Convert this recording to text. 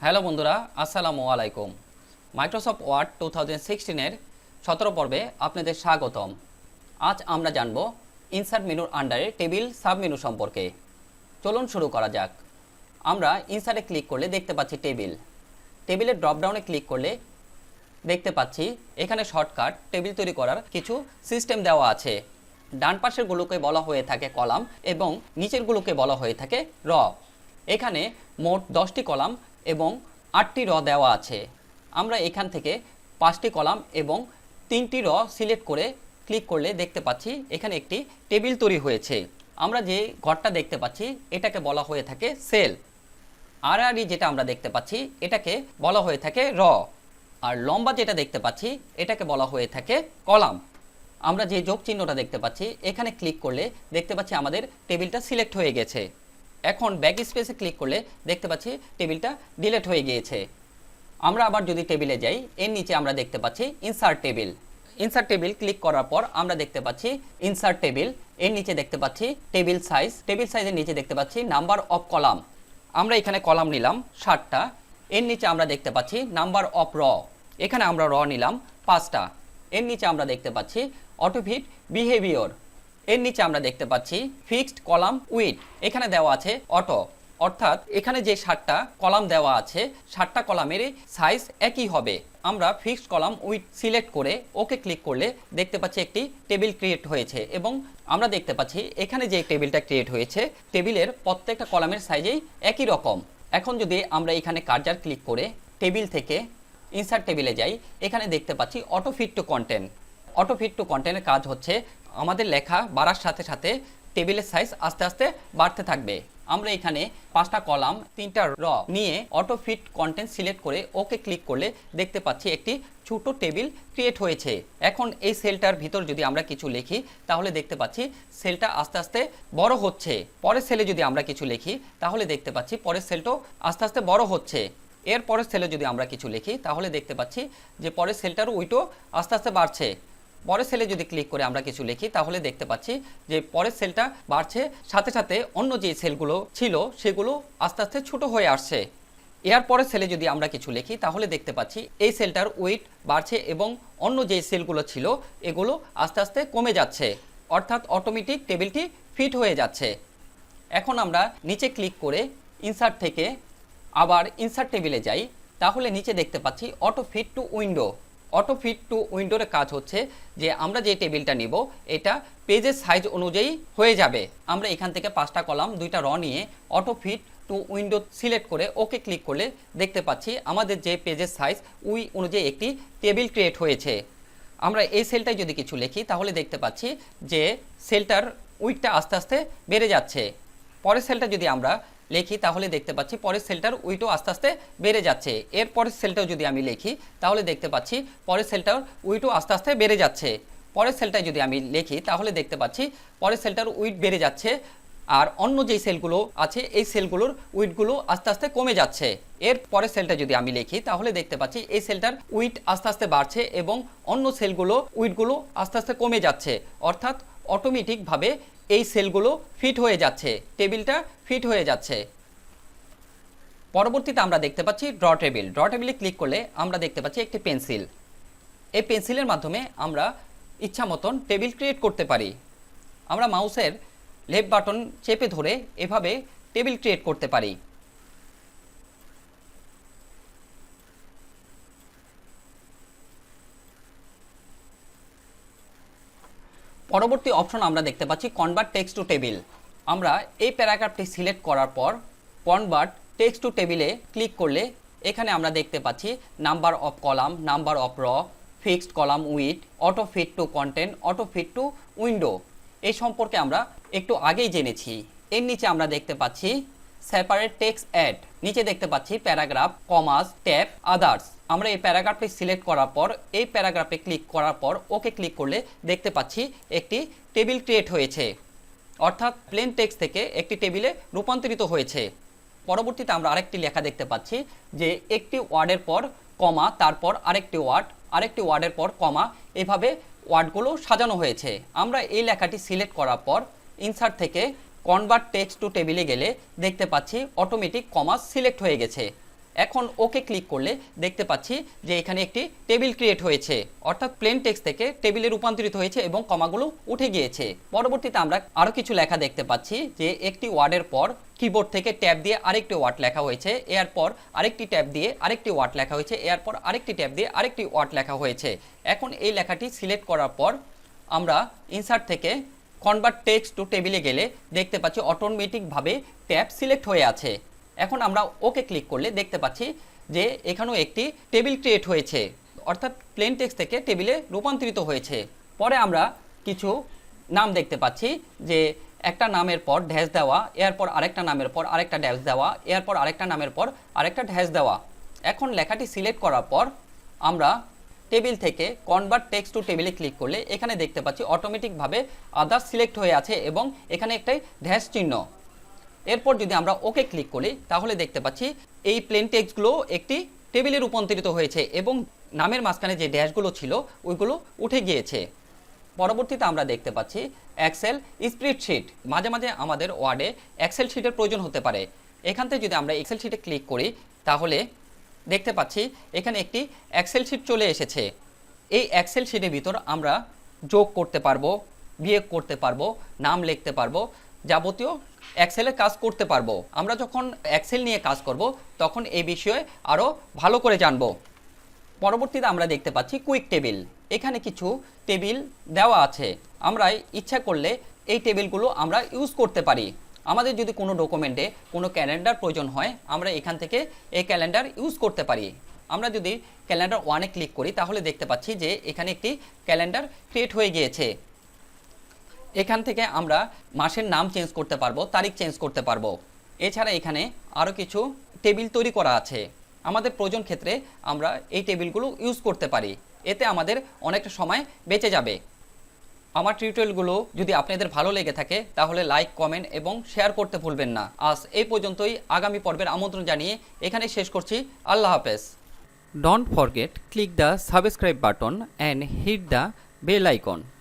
Hello বন্ধুরা, আসসালামু আলাইকুম। মাইক্রোসফট ওয়ার্ড 2016 এর 17 পর্বে আপনাদের স্বাগতম। আজ আমরা জানব ইনসার্ট মেনুর আন্ডারে টেবিল সাব মেনু সম্পর্কে। চলুন শুরু করা যাক। আমরা ইনসার্টে ক্লিক করলে দেখতে পাচ্ছি টেবিলের ড্রপডাউনে ক্লিক করলে দেখতে পাচ্ছি এখানে শর্টকাট টেবিল তৈরি করার কিছু সিস্টেম দেওয়া আছে। ডান পাশেরগুলোকে বলা হয়ে থাকে কলাম এবং নিচেরগুলোকে বলা হয়ে থাকে র। এখানে মোট 10টি কলাম এবং 8টি র দেওয়া আছে। আমরা এখান থেকে 5টি কলাম এবং 3টি র সিলেক্ট করে ক্লিক করলে দেখতে পাচ্ছি এখানে একটি টেবিল তৈরি হয়েছে। আমরা যে ঘরটা দেখতে পাচ্ছি এটাকে বলা হয়ে থাকে সেল। আর যেটা আমরা দেখতে পাচ্ছি এটাকে বলা হয়ে থাকে র। আর লম্বা যেটা দেখতে পাচ্ছি এটাকে বলা হয়ে থাকে কলাম। আমরা যে যোগ চিহ্নটা দেখতে পাচ্ছি এখানে ক্লিক করলে দেখতে পাচ্ছি আমাদের টেবিলটা সিলেক্ট হয়ে গেছে। এখন ব্যাক স্পেসে ক্লিক করলে দেখতে পাচ্ছি টেবিলটা ডিলিট হয়ে গিয়েছে। আমরা আবার যদি টেবিলে যাই, এর নিচে আমরা দেখতে পাচ্ছি ইনসার্ট টেবিল ক্লিক করার পর আমরা দেখতে পাচ্ছি ইনসার্ট টেবিল। এর নিচে দেখতে পাচ্ছি টেবিল সাইজের নিচে দেখতে পাচ্ছি নাম্বার অফ কলাম। আমরা এখানে কলাম নিলাম 60টা। এর নিচে আমরা দেখতে পাচ্ছি নাম্বার অফ র। এখানে আমরা র নিলাম 5টা। এর নিচে আমরা দেখতে পাচ্ছি অটোফিট বিহেভিয়র। এর নিচে আমরা দেখতে পাচ্ছি ফিক্সড কলাম উইথ। এখানে দেওয়া আছে অটো, অর্থাৎ এখানে যে 60টা কলাম দেওয়া আছে 60টা কলামের সাইজ একই হবে। আমরা ফিক্সড কলাম উইথ সিলেক্ট করে ওকে ক্লিক করলে দেখতে পাচ্ছি একটি টেবিল ক্রিয়েট হয়েছে এবং আমরা দেখতে পাচ্ছি এখানে যে টেবিলটা ক্রিয়েট হয়েছে টেবিলের প্রত্যেকটা কলামের সাইজেই একই রকম। এখন যদি আমরা এখানে কার্সার ক্লিক করে টেবিল থেকে ইনসার্ট টেবিলে যাই, এখানে দেখতে পাচ্ছি অটো ফিট টু কন্টেন্টের কাজ হচ্ছে আমাদের লেখা বাড়ার সাথে সাথে টেবিলের সাইজ আস্তে আস্তে বাড়তে থাকবে। আমরা এখানে 5টা কলাম 3টা র নিয়ে অটো ফিট কন্টেন্ট সিলেক্ট করে ওকে ক্লিক করলে দেখতে পাচ্ছি একটি ছোট টেবিল ক্রিয়েট হয়েছে। এখন এই সেলটার ভিতর যদি আমরা কিছু লিখি তাহলে দেখতে পাচ্ছি সেলটা আস্তে আস্তে বড় হচ্ছে। পরের সেলে যদি আমরা কিছু লিখি তাহলে দেখতে পাচ্ছি পরের সেলটাও আস্তে আস্তে বড় হচ্ছে। এর পরের সেলে যদি আমরা কিছু লিখি তাহলে দেখতে পাচ্ছি যে পরের সেলটার উইটও আস্তে আস্তে বাড়ছে। পরের সেলে যদি ক্লিক করে আমরা কিছু লিখি তাহলে দেখতে পাচ্ছি যে পরের সেলটা বাড়ছে, সাথে সাথে অন্য যে সেলগুলো ছিল সেগুলো আস্তে আস্তে ছোট হয়ে আসছে। এর পরের সেলে যদি আমরা কিছু লিখি তাহলে দেখতে পাচ্ছি এই সেলটার ওয়েট বাড়ছে এবং অন্য যে সেলগুলো ছিল এগুলো আস্তে আস্তে কমে যাচ্ছে, অর্থাৎ অটোমেটিক টেবিলটি ফিট হয়ে যাচ্ছে। এখন আমরা নিচে ক্লিক করে ইনসার্ট থেকে আবার ইনসার্ট টেবিলে যাই, তাহলে নিচে দেখতে পাচ্ছি অটো ফিট টু উইন্ডোর কাজ হচ্ছে যে আমরা যে টেবিলটা নিব এটা পেজের সাইজ অনুযায়ী হয়ে যাবে। আমরা এখান থেকে 5টা কলাম 2টা র নিয়ে auto fit to window select করে ওকে ক্লিক করলে দেখতে পাচ্ছি আমাদের যে পেজের সাইজ ওই অনুযায়ী একটি টেবিল ক্রিয়েট হয়েছে। আমরা এই সেলটায় যদি কিছু লিখি তাহলে দেখতে পাচ্ছি যে সেলটার উইডটা আস্তে আস্তে বেড়ে যাচ্ছে। পরের সেলটা যদি আমরা লিখি তাহলে দেখতে পাচ্ছি পরের সেলটার উইটও আস্তে আস্তে বেড়ে যাচ্ছে। এর পরের সেলটাও যদি আমি লিখি তাহলে দেখতে পাচ্ছি পরের সেলটার উইটও আস্তে আস্তে বেড়ে যাচ্ছে। পরের সেলটায় যদি আমি লিখি তাহলে দেখতে পাচ্ছি পরের সেলটার উইট বেড়ে যাচ্ছে, আর অন্য যেই সেলগুলো আছে এই সেলগুলোর উইটগুলো আস্তে আস্তে কমে যাচ্ছে। এর পরের সেলটা যদি আমি লিখি তাহলে দেখতে পাচ্ছি এই সেলটার উইট আস্তে আস্তে বাড়ছে এবং অন্য সেলগুলো উইটগুলো আস্তে আস্তে কমে যাচ্ছে, অর্থাৎ অটোমেটিকভাবে এই সেলগুলো ফিট হয়ে যাচ্ছে, টেবিলটা ফিট হয়ে যাচ্ছে। পরবর্তীতে আমরা দেখতে পাচ্ছি ড্র টেবিলে ক্লিক করলে আমরা দেখতে পাচ্ছি একটি পেন্সিল। এই পেন্সিলের মাধ্যমে আমরা ইচ্ছা মতন টেবিল ক্রিয়েট করতে পারি। আমরা মাউসের লেফট বাটন চেপে ধরে এভাবে টেবিল ক্রিয়েট করতে পারি। পরবর্তী অপশন আমরা দেখতে পাচ্ছি কনভার্ট টেক্সট টু টেবিল। আমরা এই প্যারাগ্রাফটি সিলেক্ট করার পর কনভার্ট টেক্সট টু টেবিলে ক্লিক করলে এখানে আমরা দেখতে পাচ্ছি number of column, number of row, fixed column width, auto fit to content, auto fit to window. এই সম্পর্কে আমরা একটু আগেই জেনেছি। এর নিচে আমরা দেখতে পাচ্ছি সেপারেট টেক্সট অ্যাড, নিচে দেখতে পাচ্ছি প্যারাগ্রাফ, কমাস, ট্যাব, আদার্স। আমরা এই প্যারাগ্রাফটি সিলেক্ট করার পর এই প্যারাগ্রাফে ক্লিক করার পর ওকে ক্লিক করলে দেখতে পাচ্ছি একটি টেবিল ক্রিয়েট হয়েছে, অর্থাৎ প্লেন টেক্সট থেকে একটি টেবিলে রূপান্তরিত হয়েছে। পরবর্তীতে আমরা আরেকটি লেখা দেখতে পাচ্ছি যে একটি ওয়ার্ডের পর কমা, তারপর আরেকটি ওয়ার্ডের পর কমা, এভাবে ওয়ার্ডগুলো সাজানো হয়েছে। আমরা এই লেখাটি সিলেক্ট করার পর ইনসার্ট থেকে কনভার্ট টেক্সট টু টেবিলে গেলে দেখতে পাচ্ছি অটোমেটিক কমাস সিলেক্ট হয়ে গেছে। এখন ওকে ক্লিক করলে দেখতে পাচ্ছি যে এখানে একটি টেবিল ক্রিয়েট হয়েছে, অর্থাৎ প্লেন টেক্সট থেকে টেবিলে রূপান্তরিত হয়েছে এবং কমাগুলো উঠে গিয়েছে। পরবর্তীতে আমরা আরও কিছু লেখা দেখতে পাচ্ছি যে একটি ওয়ার্ডের পর কিবোর্ড থেকে ট্যাব দিয়ে আরেকটি ওয়ার্ড লেখা হয়েছে, এরপর আরেকটি ট্যাব দিয়ে আরেকটি ওয়ার্ড লেখা হয়েছে, এরপর আরেকটি ট্যাব দিয়ে আরেকটি ওয়ার্ড লেখা হয়েছে। এখন এই লেখাটি সিলেক্ট করার পর আমরা ইনসার্ট থেকে কনভার্ট টেক্সট টু টেবিলে গেলে দেখতে পাচ্ছি অটোমেটিকভাবে ট্যাব সিলেক্ট হয়ে আছে। এখন আমরা ওকে ক্লিক করলে দেখতে পাচ্ছি যে এখানেও একটি টেবিল ক্রিয়েট হয়েছে, অর্থাৎ প্লেন টেক্সট থেকে টেবিলে রূপান্তরিত হয়েছে। পরে আমরা কিছু নাম দেখতে পাচ্ছি যে একটা নামের পর ড্যাশ দেওয়া, এরপর আরেকটা নামের পর আরেকটা ড্যাশ দেওয়া, এরপর আরেকটা নামের পর আরেকটা ড্যাশ দেওয়া। এখন লেখাটি সিলেক্ট করার পর আমরা টেবিল থেকে কনভার্ট টেক্সট টু টেবিলে ক্লিক করলে এখানে দেখতে পাচ্ছি অটোমেটিকভাবে আদার্স সিলেক্ট হয়ে আছে এবং এখানে একটাই ড্যাশ চিহ্ন। এরপর যদি আমরা ওকে ক্লিক করি তাহলে দেখতে পাচ্ছি এই প্লেন টেক্সটগুলো একটি টেবিলে রূপান্তরিত হয়েছে এবং নামের মাঝখানে যে ড্যাশগুলো ছিল ওইগুলো উঠে গিয়েছে। পরবর্তীতে আমরা দেখতে পাচ্ছি এক্সেল স্প্রেডশিট। মাঝে মাঝে আমাদের ওয়ার্ডে এক্সেল শিটের প্রয়োজন হতে পারে। এখান থেকে যদি আমরা এক্সেল শিটে ক্লিক করি তাহলে দেখতে পাচ্ছি এখানে একটি এক্সেল শিট চলে এসেছে। এই এক্সেল শিটের ভিতর আমরা যোগ করতে পারবো, বিয়োগ করতে পারবো, নাম লিখতে পারবো, যাবতীয় এক্সেলের কাজ করতে পারবো। আমরা যখন এক্সেল নিয়ে কাজ করব তখন এই বিষয়ে আরও ভালো করে জানব। পরবর্তীতে আমরা দেখতে পাচ্ছি কুইক টেবিল। এখানে কিছু টেবিল দেওয়া আছে, আমরা ইচ্ছা করলে এই টেবিলগুলো আমরা ইউজ করতে পারি। আমাদের যদি কোনো ডকুমেন্টে কোনো ক্যালেন্ডার প্রয়োজন হয় আমরা এখান থেকে এই ক্যালেন্ডার ইউজ করতে পারি। আমরা যদি ক্যালেন্ডার 1-এ ক্লিক করি তাহলে দেখতে পাচ্ছি যে এখানে একটি ক্যালেন্ডার ক্রিয়েট হয়ে গিয়েছে। এখান থেকে আমরা মাসের নাম চেঞ্জ করতে পারবো, তারিখ চেঞ্জ করতে পারবো। এছাড়া এখানে আরও কিছু টেবিল তৈরি করা আছে, আমাদের প্রয়োজন ক্ষেত্রে আমরা এই টেবিলগুলো ইউজ করতে পারি। এতে আমাদের অনেকটা সময় বেঁচে যাবে। আমার টিউটোরিয়ালগুলো যদি আপনাদের ভালো লেগে থাকে তাহলে লাইক, কমেন্ট এবং শেয়ার করতে ভুলবেন না। আজ এই পর্যন্তই, আগামী পর্বের আমন্ত্রণ জানিয়ে এখানে শেষ করছি। আল্লাহ হাফেজ। Don't forget click the subscribe button and hit the bell icon.